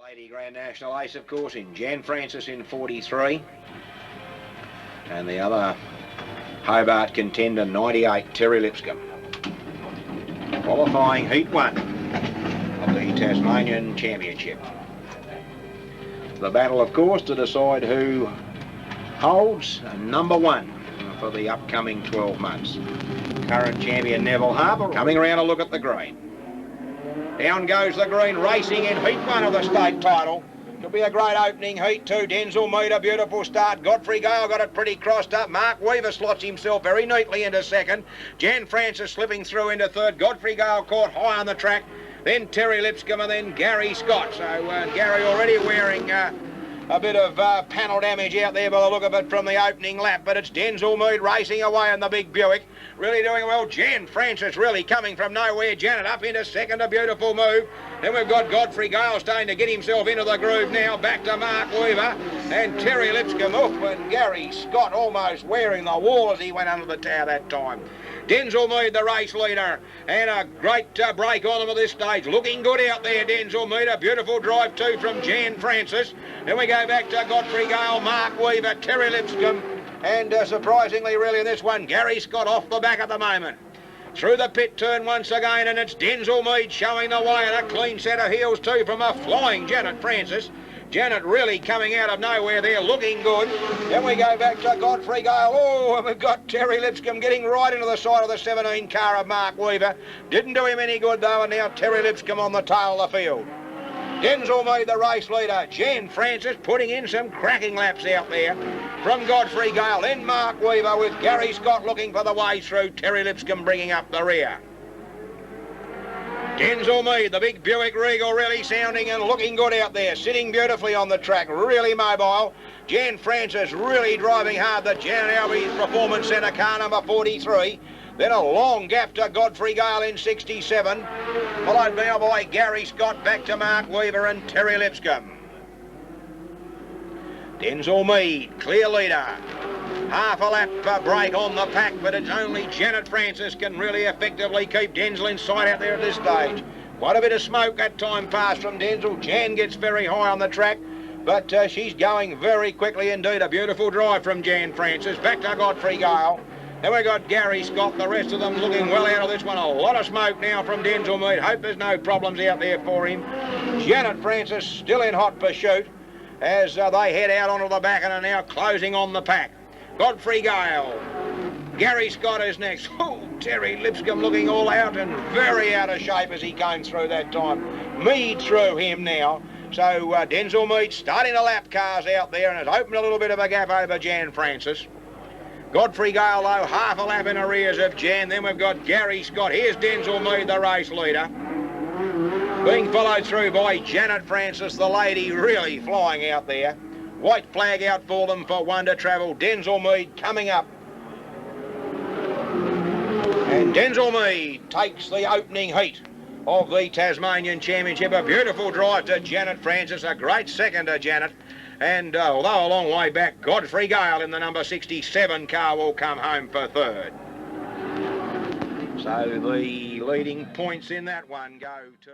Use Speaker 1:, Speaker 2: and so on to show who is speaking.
Speaker 1: Lady Grand National Ace, of course, in Jan Francis in 43. And the other Hobart contender, 98, Terry Lipscomb. Qualifying Heat 1 of the Tasmanian Championship. The battle, of course, to decide who holds number 1 for the upcoming 12 months. Current champion Neville Harper coming around to look at the green. Down goes the green, racing in Heat 1 of the state title. Could be a great opening heat too. Denzel Mead, a beautiful start. Godfrey Gale got it pretty crossed up. Mark Weaver slots himself very neatly into second. Jan Francis slipping through into third. Godfrey Gale caught high on the track. Then Terry Lipscomb and then Gary Scott. So Gary already wearing a bit of panel damage out there by the look of it from the opening lap, but it's Denzel Mead racing away in the big Buick. Really doing well. Jan Francis really coming from nowhere. Janet up into second, a beautiful move. Then we've got Godfrey Gale starting to get himself into the groove now. Back to Mark Weaver and Terry Lipscomb off, and Gary Scott almost wearing the wall as he went under the tower that time. Denzel Mead, the race leader, and a great break on him at this stage. Looking good out there, Denzel Mead. A beautiful drive too from Jan Francis. Then we go back to Godfrey Gale, Mark Weaver, Terry Lipscomb, and surprisingly really in this one, Gary Scott off the back at the moment. Through the pit turn once again, and it's Denzel Mead showing the way, and a clean set of heels too from a flying Janet Francis. Janet really coming out of nowhere there, looking good. Then we go back to Godfrey Gale. Oh, and we've got Terry Lipscomb getting right into the side of the 17 car of Mark Weaver. Didn't do him any good though, and now Terry Lipscomb on the tail of the field. Denzel Mead, the race leader. Jan Francis putting in some cracking laps out there from Godfrey Gale. Then Mark Weaver with Gary Scott looking for the way through. Terry Lipscomb bringing up the rear. Denzel Mead, the big Buick Regal, really sounding and looking good out there, sitting beautifully on the track, really mobile. Jan Francis really driving hard, the Janet Albie's Performance Centre car number 43. Then a long gap to Godfrey Gale in 67, followed now by Gary Scott, back to Mark Weaver and Terry Lipscomb. Denzel Mead, clear leader. Half a lap break on the pack, but it's only Janet Francis can really effectively keep Denzel in sight out there at this stage. Quite a bit of smoke that time passed from Denzel. Jan gets very high on the track, but she's going very quickly indeed. A beautiful drive from Jan Francis. Back to Godfrey Gale. Then we've got Gary Scott, the rest of them looking well out of this one. A lot of smoke now from Denzel Mead. Hope there's no problems out there for him. Janet Francis still in hot pursuit as they head out onto the back and are now closing on the pack. Godfrey Gale. Gary Scott is next. Oh, Terry Lipscomb looking all out and very out of shape as he came through that time. Mead through him now. So Denzel Mead starting to lap cars out there and has opened a little bit of a gap over Jan Francis. Godfrey Gale, though, half a lap in arrears of Jan. Then we've got Gary Scott. Here's Denzel Mead, the race leader. Being followed through by Janet Francis, the lady, really flying out there. White flag out for them for one to travel. Denzel Mead coming up. And Denzel Mead takes the opening heat of the Tasmanian Championship. A beautiful drive to Janet Francis. A great second to Janet. And although a long way back, Godfrey Gale in the number 67 car will come home for third. So the leading points in that one go to...